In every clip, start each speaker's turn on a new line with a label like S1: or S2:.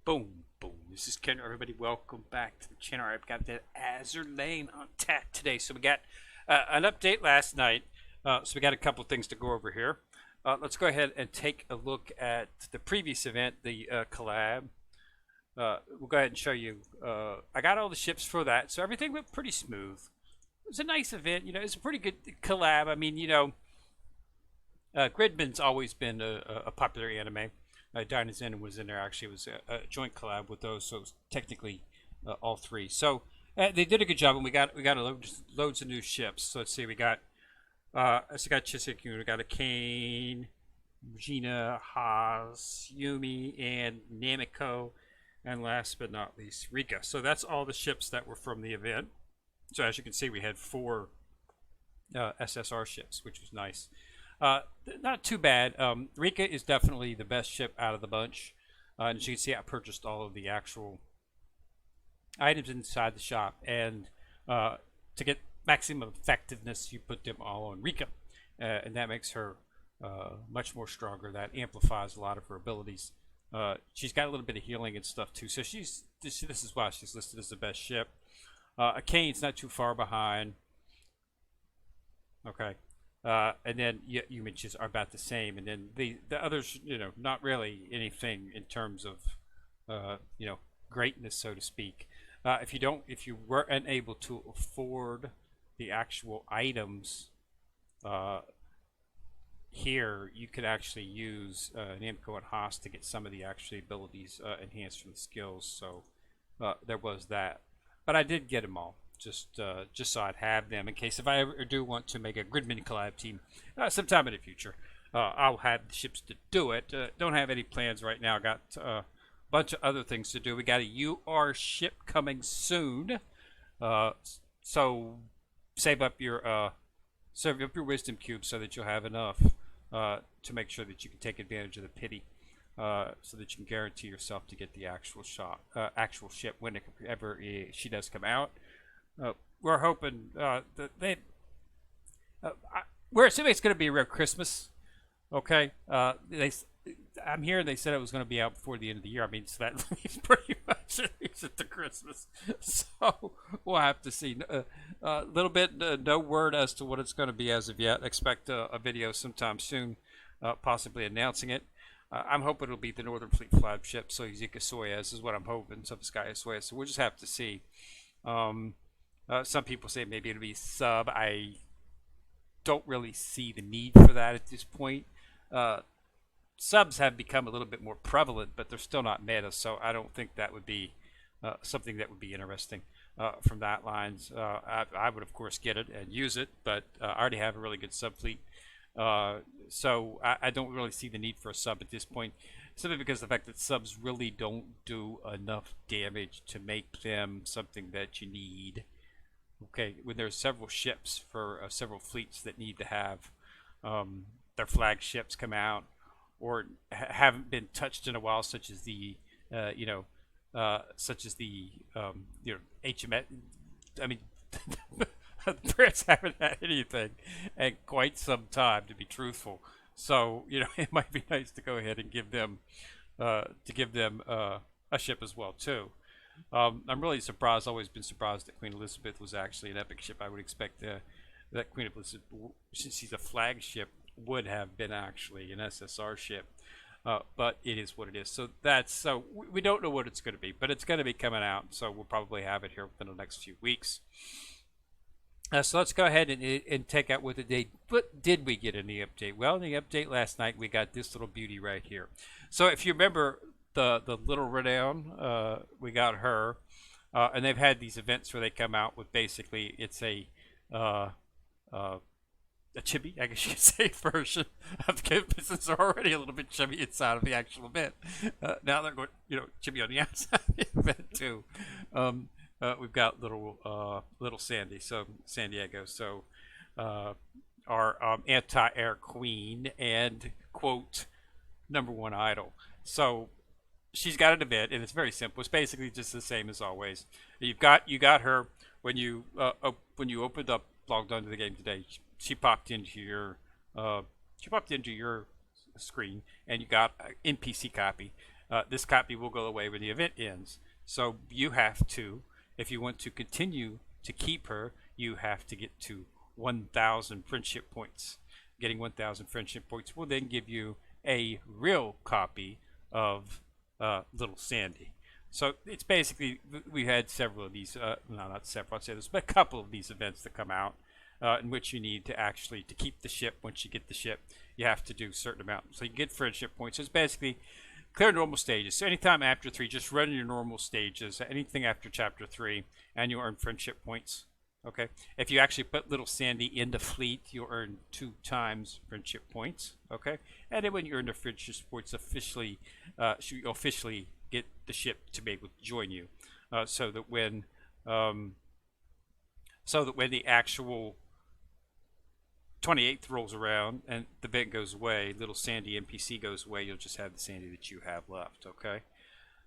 S1: Boom, boom. This is Ken. Everybody, welcome back to the channel. I've got the Azur lane on tap today. So we got an update last night. So we got a couple things to go over here. Let's go ahead and take a look at the previous event, the collab. We'll go ahead and show you. I got all the ships for that, so everything went pretty smooth. It was a nice event. It's a pretty good collab. I mean, Gridman's always been a popular anime. Dinozen was in there. Actually, it was a joint collab with those, so it was technically all three. So they did a good job, and we got loads of new ships. So let's see, we got Chisaki, we got a Kane, Regina, Haas, Yumi, and Namiko, and last but not least, Rika. So that's all the ships that were from the event. So as you can see, we had 4 SSR ships, which was nice. Not too bad. Rika is definitely the best ship out of the bunch. And as you can see, I purchased all of the actual items inside the shop. And to get maximum effectiveness, you put them all on Rika. And that makes her much more stronger. That amplifies a lot of her abilities. She's got a little bit of healing and stuff too. So this is why she's listed as the best ship. Kane's not too far behind. Okay. And then Yumich's are about the same, and then the others, not really anything in terms of, greatness, so to speak. If you were unable to afford the actual items, here you could actually use Namco and Haas to get some of the actual abilities enhanced from the skills. So there was that, but I did get them all. Just so I'd have them in case if I ever do want to make a Gridman collab team sometime in the future. I'll have the ships to do it. Don't have any plans right now. Got a bunch of other things to do. We got a UR ship coming soon. So save up your wisdom cube so that you'll have enough to make sure that you can take advantage of the pity. So that you can guarantee yourself to get the actual ship whenever she does come out. We're hoping that we're assuming it's going to be a real Christmas. Okay, I'm hearing they said it was going to be out before the end of the year. I mean, so that leaves pretty much at least at the Christmas. So we'll have to see. A little bit, no word as to what it's going to be as of yet. Expect a video sometime soon, possibly announcing it. I'm hoping it'll be the Northern Fleet flagship, so Yuzika Soyuz is what I'm hoping. So the Sky Soyuz. So we'll just have to see. Some people say maybe it'll be sub. I don't really see the need for that at this point. Subs have become a little bit more prevalent, but they're still not meta, so I don't think that would be something that would be interesting from that lines. I would, of course, get it and use it, but I already have a really good sub fleet. So I don't really see the need for a sub at this point, simply because of the fact that subs really don't do enough damage to make them something that you need. Okay, when there's several ships for several fleets that need to have their flagships come out or haven't been touched in a while, such as the HMS. I mean, the Brits haven't had anything in quite some time, to be truthful. So it might be nice to go ahead and give them a ship as well too. I'm really surprised. Always been surprised that Queen Elizabeth was actually an epic ship. I would expect that Queen Elizabeth, since she's a flagship, would have been actually an SSR ship. But it is what it is. So we don't know what it's going to be, but it's going to be coming out. So we'll probably have it here within the next few weeks. So let's go ahead and take out what did we get in the update? Well, in the update last night, we got this little beauty right here. So if you remember the little Renown, we got her, and they've had these events where they come out with basically it's a chibi, I guess you could say, version of the game, since they're already a little bit chibi inside of the actual event. Now they're going, chibi on the outside of the event too. We've got little Sandy, so San Diego. So our anti-air queen and quote #1 idol. So she's got an event, and it's very simple. It's basically just the same as always. You got her when you opened up, logged onto the game today. She popped into your screen, and you got an NPC copy. this copy will go away when the event ends. So you have to, if you want to continue to keep her, you have to get to 1,000 friendship points. Getting 1,000 friendship points will then give you a real copy of Little Sandy. So it's basically, we had several of these, no, not several, I'd say there's a couple of these events that come out in which you need to actually, to keep the ship, once you get the ship, you have to do a certain amount. So you get friendship points. So it's basically clear normal stages. So anytime after 3, just run your normal stages. Anything after chapter 3, and you'll earn friendship points. Okay. If you actually put Little Sandy in the fleet, you'll earn 2 times friendship points. Okay. And then when you earn the friendship points officially, you'll officially get the ship to be able to join you. So that when the actual 28th rolls around and the event goes away, Little Sandy NPC goes away, you'll just have the Sandy that you have left. Okay.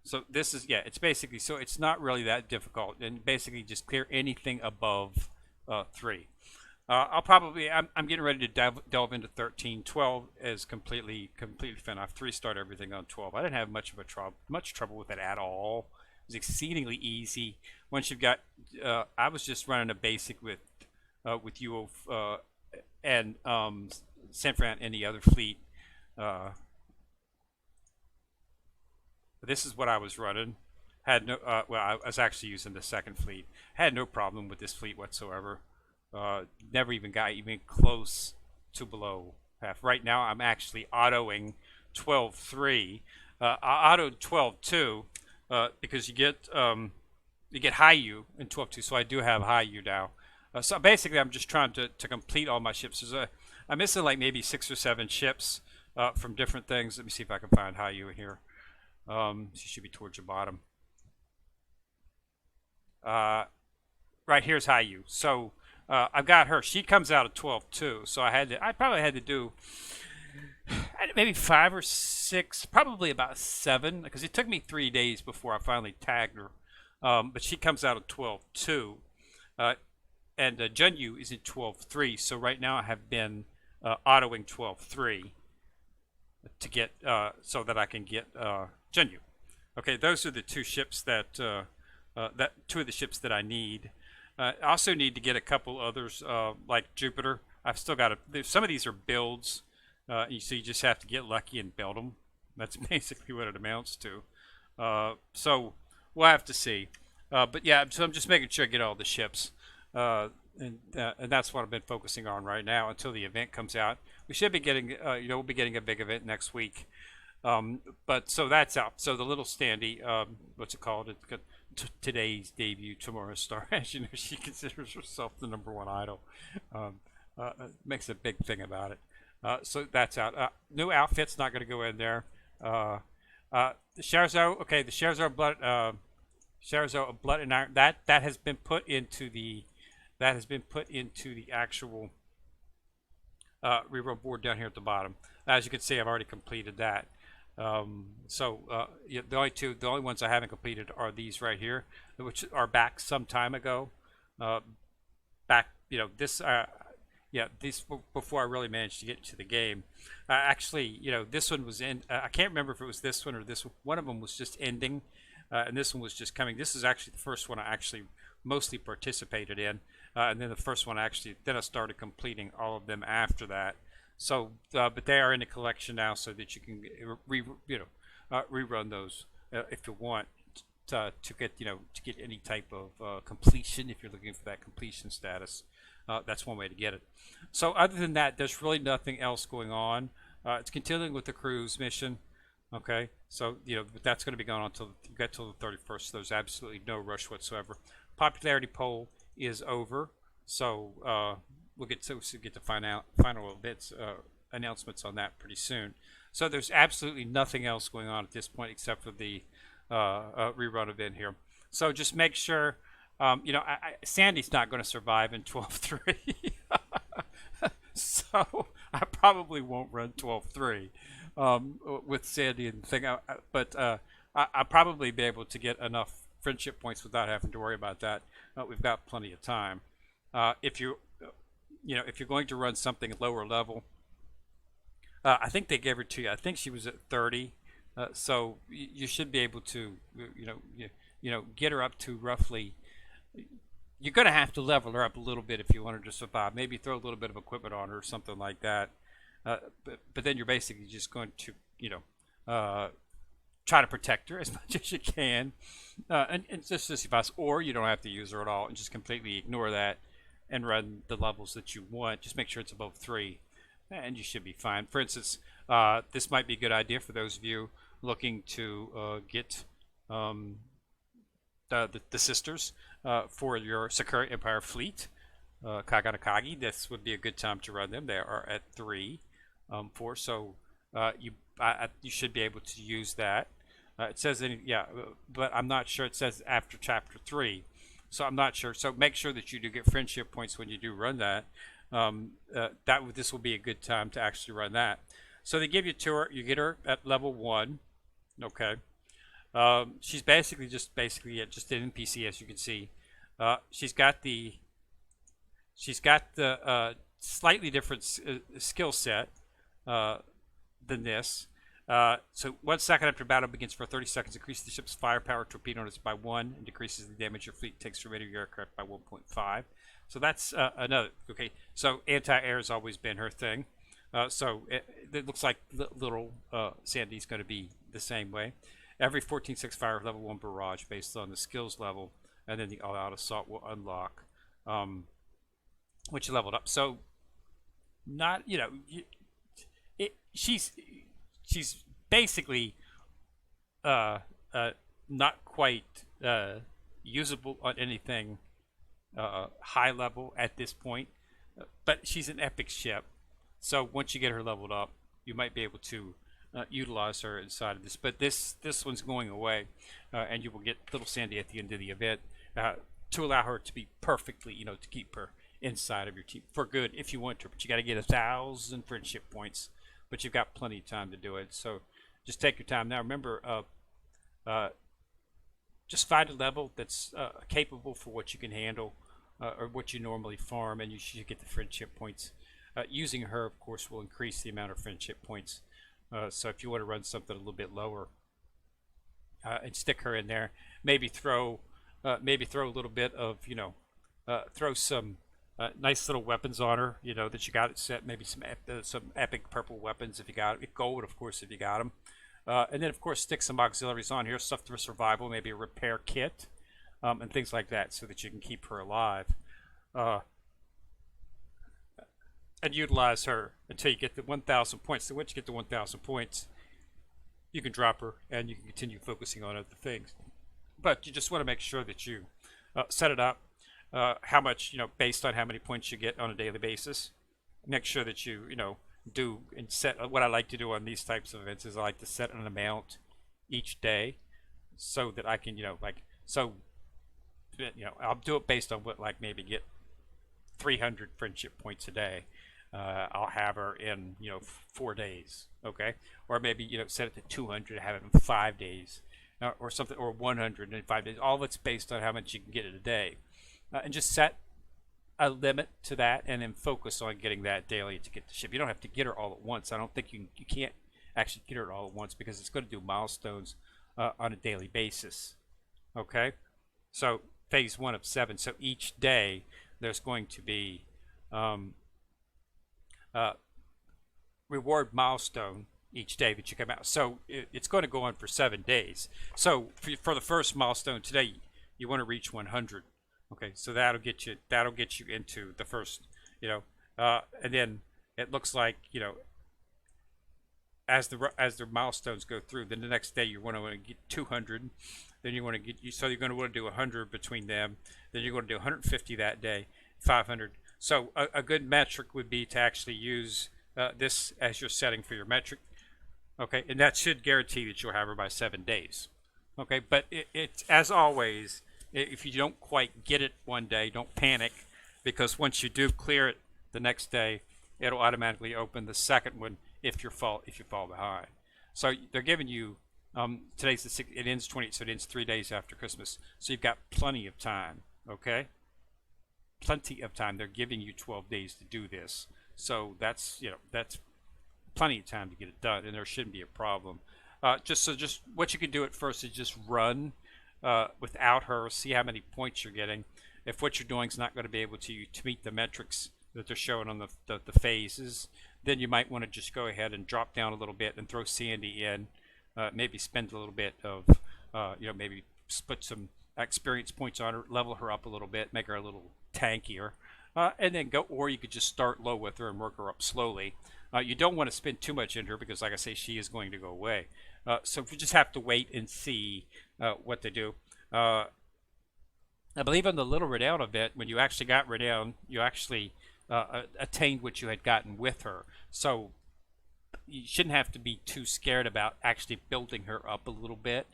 S1: So this is, yeah, it's basically, so it's not really that difficult, and basically just clear anything above 3. I'm getting ready to delve into 13. 12 is completely fine. I've 3-starred everything on 12. I didn't have much trouble with it at all. It was exceedingly easy. Once you've got, I was just running a basic with you and San Fran and the other fleet. This is what I was running. Had no, well, I was actually using the second fleet. Had no problem with this fleet whatsoever. Never even got even close to below half. Right now, I'm actually autoing 12.3. I autoed 12.2 because you get high U in 12.2. So I do have high U now. So basically, I'm just trying to complete all my ships. I'm missing like maybe 6 or 7 ships from different things. Let me see if I can find high U in here. She should be towards the bottom. Right here's high U. So I've got her. She comes out of 12.2. So I probably had to do maybe 5 or 6, probably about 7, because it took me 3 days before I finally tagged her. But she comes out of 12.2. And Junyu is in 12.3. So right now I have been autoing 12.3 to get so that I can get Junyu. Okay, those are the 2 ships that 2 of the ships that I need. I also need to get a couple others like Jupiter. I've still got some of these are builds, so you just have to get lucky and build them. That's basically what it amounts to. So we'll have to see. But yeah, so I'm just making sure I get all the ships. And that's what I've been focusing on right now until the event comes out. We should be getting, we'll be getting a big event next week. But so that's out. So the Little Sandy, what's it called? It's got today's debut, tomorrow's star. As you know, she considers herself the #1 idol. Makes a big thing about it. So that's out. New outfit's not going to go in there. The Sharzo, okay, the Sharzo Blood, Sharzo Blood and Iron, that has been put into the actual rerun board down here at the bottom. As you can see, I've already completed that. Yeah, the only ones I haven't completed are these right here, which are back some time ago. This before I really managed to get into the game. Actually, this one was in. I can't remember if it was this one or this one. One of them was just ending, and this one was just coming. This is actually the first one I actually mostly participated in, and then the first one then I started completing all of them after that. So, but they are in the collection now, so that you can rerun those if you want to get any type of completion. If you're looking for that completion status, that's one way to get it. So, other than that, there's really nothing else going on. It's continuing with the cruise mission. Okay, so but that's going to be going on until you get till the 31st. So there's absolutely no rush whatsoever. Popularity poll is over, so we'll get to final bits announcements on that pretty soon. So there's absolutely nothing else going on at this point except for the rerun event here. So just make sure, Sandy's not going to survive in 12.3, so I probably won't run 12.3 with Sandy and the thing. But I'll probably be able to get enough friendship points without having to worry about that. We've got plenty of time. If you're going to run something lower level, I think they gave her to you. I think she was at 30 So you should be able to, get her up to roughly. You're going to have to level her up a little bit if you want her to survive. Maybe throw a little bit of equipment on her or something like that. But then you're basically just going to, try to protect her as much as you can, and just suffice. Or you don't have to use her at all and just completely ignore that and run the levels that you want. Just make sure it's above 3, and you should be fine. For instance, this might be a good idea for those of you looking to get the sisters for your Sakura Empire fleet. Kaganakagi, this would be a good time to run them. They are at 3, 4, so you should be able to use that. It says, but I'm not sure. It says after chapter 3, so I'm not sure. So make sure that you do get friendship points when you do run that. This will be a good time to actually run that. So they give you to her. You get her at level 1. Okay. She's just an NPC, as you can see. She's got the slightly different skill set than this. So 1 second after battle begins for 30 seconds, increases the ship's firepower torpedoes by 1 and decreases the damage your fleet takes from any aircraft by 1.5. So that's another. Okay, so anti-air has always been her thing. So it looks like little Sandy's going to be the same way. Every 14-6 fire level 1 barrage based on the skills level, and then the all-out assault will unlock, which you leveled up. So not she's basically not quite usable on anything high level at this point, but she's an epic ship. So once you get her leveled up, you might be able to utilize her inside of this. But this one's going away, and you will get little Sandy at the end of the event to allow her to be perfectly, to keep her inside of your team for good if you want to. But you got to get 1,000 friendship points, but you've got plenty of time to do it. So just take your time. Now remember, just find a level that's capable for what you can handle or what you normally farm, and you should get the friendship points. Using her, of course, will increase the amount of friendship points. So if you want to run something a little bit lower and stick her in there, maybe throw a little bit of, throw some nice little weapons on her, that you got it set. Maybe some epic purple weapons if you got it. Gold, of course, if you got them. And then, of course, stick some auxiliaries on here, stuff for survival, maybe a repair kit, and things like that, so that you can keep her alive. And utilize her until you get the 1,000 points. So once you get the 1,000 points, you can drop her and you can continue focusing on other things. But you just want to make sure that you set it up, how much, based on how many points you get on a daily basis. Make sure that you, do and set. What I like to do on these types of events is I like to set an amount each day, so that I can, I'll do it based on what, maybe get 300 friendship points a day. I'll have her in 4 days, okay, or maybe set it to 200, have it in 5 days, or something, or 100 in 5 days. All that's based on how much you can get in a day, and just set a limit to that, and then focus on getting that daily to get the ship. You don't have to get her all at once. I don't think you can't actually get her all at once, because it's going to do milestones on a daily basis. Okay, so phase 1 of 7. So each day there's going to be reward milestone each day that you come out. So it's going to go on for 7 days. So for the first milestone today, you want to reach 100. Okay, so that'll get you into the first, and then it looks like, as the milestones go through, then the next day you want to get 200. Then you want to so you're going to want to do 100 between them. Then you're going to do 150 that day, 500. So a good metric would be to actually use this as your setting for your metric. Okay, and that should guarantee that you'll have her by 7 days. Okay, but it's as always, if you don't quite get it one day, don't panic, because once you do clear it the next day, it'll automatically open the second one if you fall behind. So they're giving you today's the 6th, it ends 20, so it ends 3 days after Christmas. So you've got plenty of time. Okay, plenty of time. They're giving you 12 days to do this, so that's plenty of time to get it done, and there shouldn't be a problem. Just what you can do at first is just run without her, see how many points you're getting. If what you're doing is not going to be able to meet the metrics that they're showing on the phases, then you might want to just go ahead and drop down a little bit and throw Sandy in. Maybe spend a little bit of, maybe put some experience points on her, level her up a little bit, make her a little tankier, and then go. Or you could just start low with her and work her up slowly. You don't want to spend too much into her because, like I say, she is going to go away. So we just have to wait and see what they do. I believe on the Little Renown event, when you actually got Renown, you actually attained what you had gotten with her. So you shouldn't have to be too scared about actually building her up a little bit.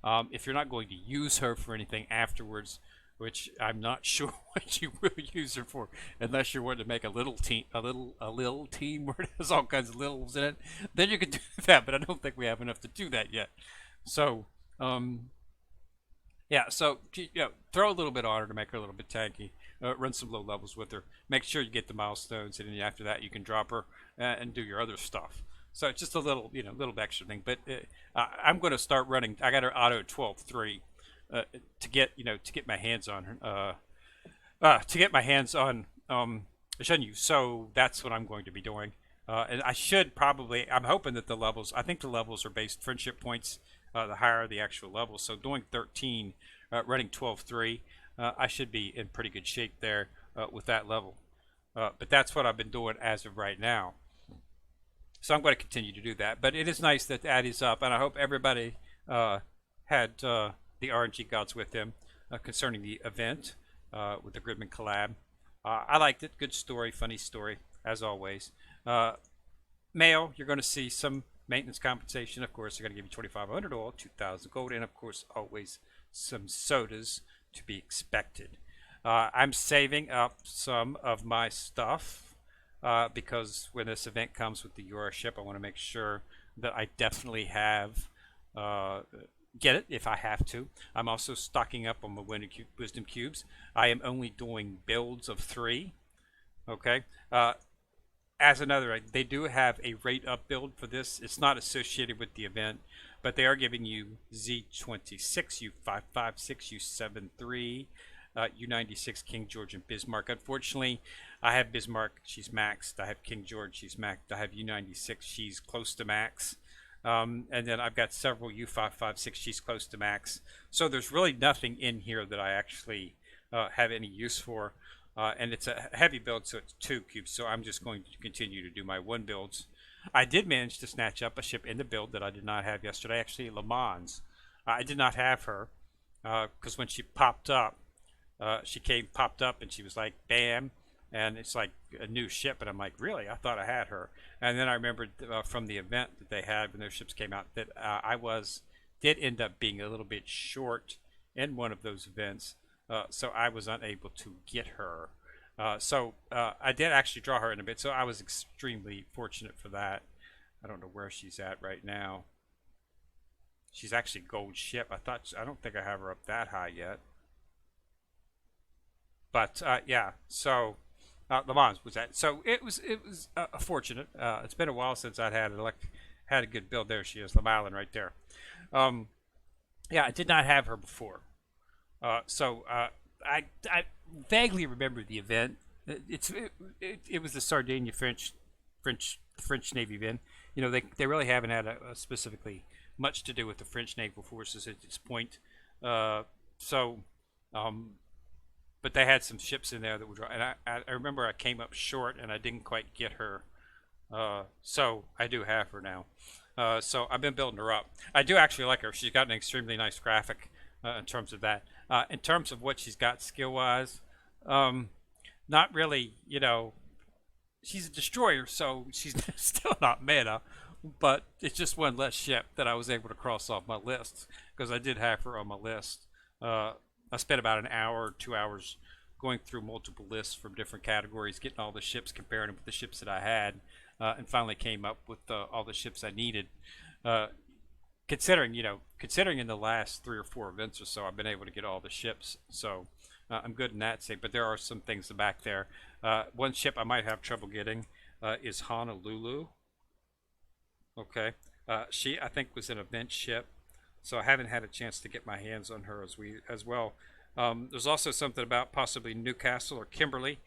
S1: If you're not going to use her for anything afterwards, which I'm not sure what you will use her for, unless you're wanting to make a little team, a little team where it has all kinds of littles in it, then you can do that. But I don't think we have enough to do that yet. So, yeah. So throw a little bit on her to make her a little bit tanky. Run some low levels with her. Make sure you get the milestones, and then after that you can drop her and do your other stuff. So it's just a little, little extra thing. But I'm going to start running. I got her auto 12-3 to get my hands on her. To get my hands on Shenyu. So that's what I'm going to be doing. And I should probably. I'm hoping that the levels. I think the levels are based friendship points. The higher the actual level. So doing 13, running 12-3. I should be in pretty good shape there with that level. But that's what I've been doing as of right now. So I'm going to continue to do that. But it is nice that that is up, and I hope everybody had the RNG gods with them concerning the event with the Gridman collab. I liked it. Good story, funny story, as always. Mail, you're going to see some maintenance compensation. Of course, they're going to give you 2,500 oil, 2,000 gold, and of course, always some sodas to be expected. I'm saving up some of my stuff because when this event comes with the Euro ship, I want to make sure that I definitely have get it if I have to. I'm also stocking up on my wisdom cubes. I am only doing builds of 3. Okay. As another, they do have a rate up build for this. It's not associated with the event, but they are giving you Z26, U556, U73, U96, King George, and Bismarck. Unfortunately, I have Bismarck, she's maxed. I have King George, she's maxed. I have U96, she's close to max. And then I've got several U556, she's close to max. So there's really nothing in here that I actually have any use for. And it's a heavy build, so it's 2 cubes. So I'm just going to continue to do my 1 builds. I did manage to snatch up a ship in the build that I did not have yesterday. Actually, Le Mans. I did not have her because when she popped up, popped up, and she was like, bam. And it's like a new ship. And I'm like, really? I thought I had her. And then I remembered from the event that they had when their ships came out that did end up being a little bit short in one of those events. So I was unable to get her. So I did actually draw her in a bit. So I was extremely fortunate for that. I don't know where she's at right now. She's actually gold ship. I don't think I have her up that high yet. But yeah, so Le Mans was that. So it was fortunate. It's been a while since I'd had a good build. There she is, Lamalin right there. Yeah, I did not have her before. So I vaguely remember the event. It was the Sardinia French Navy event. They really haven't had specifically much to do with the French naval forces at this point. But they had some ships in there that would. And I remember I came up short and I didn't quite get her. So I do have her now. So I've been building her up. I do actually like her. She's got an extremely nice graphic in terms of that. In terms of what she's got skill-wise, not really, she's a destroyer, so she's still not meta, but it's just one less ship that I was able to cross off my list, because I did have her on my list. I spent about an hour or 2 hours going through multiple lists from different categories, getting all the ships, comparing them with the ships that I had, and finally came up with all the ships I needed. Considering in the last 3 or 4 events or so, I've been able to get all the ships, so I'm good in that state. But there are some things back there. One ship I might have trouble getting is Honolulu. Okay, She, I think, was an event ship, so I haven't had a chance to get my hands on her as well. There's also something about possibly Newcastle or Kimberley,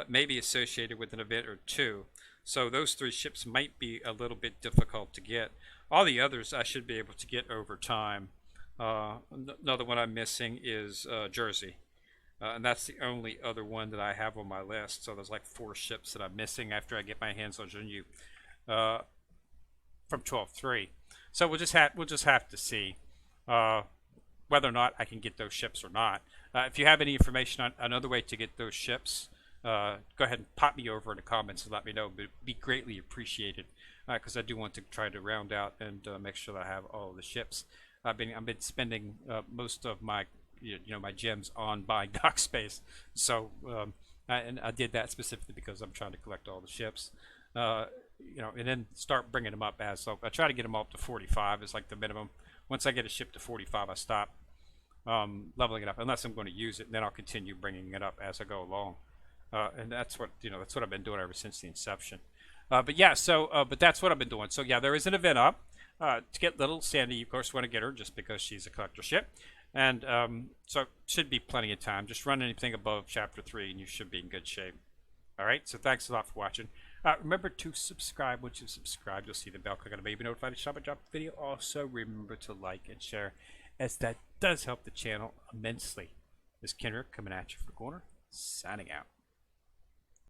S1: maybe associated with an event or two. So those three ships might be a little bit difficult to get. All the others I should be able to get over time. Another one I'm missing is Jersey. And that's the only other one that I have on my list. So there's like 4 ships that I'm missing after I get my hands on Junyu from 12.3. So we'll just have to see whether or not I can get those ships or not. If you have any information on another way to get those ships, go ahead and pop me over in the comments and let me know. But it'd be greatly appreciated because I do want to try to round out and make sure that I have all of the ships. I've been spending most of my my gems on buying dock space. So I did that specifically because I'm trying to collect all the ships. And then start bringing them up as so. I try to get them up to 45 is like the minimum. Once I get a ship to 45, I stop leveling it up unless I'm going to use it, and then I'll continue bringing it up as I go along. And that's what I've been doing ever since the inception. But that's what I've been doing. So yeah, there is an event up to get little Sandy. You of course want to get her just because she's a collector ship, and so should be plenty of time. Just run anything above chapter 3, and you should be in good shape. All right. So thanks a lot for watching. Remember to subscribe. Once you subscribe, you'll see the bell. Click on the bell. You'll be notified each time I drop a video. Also, remember to like and share, as that does help the channel immensely. This is Kendrick coming at you from the corner, signing out.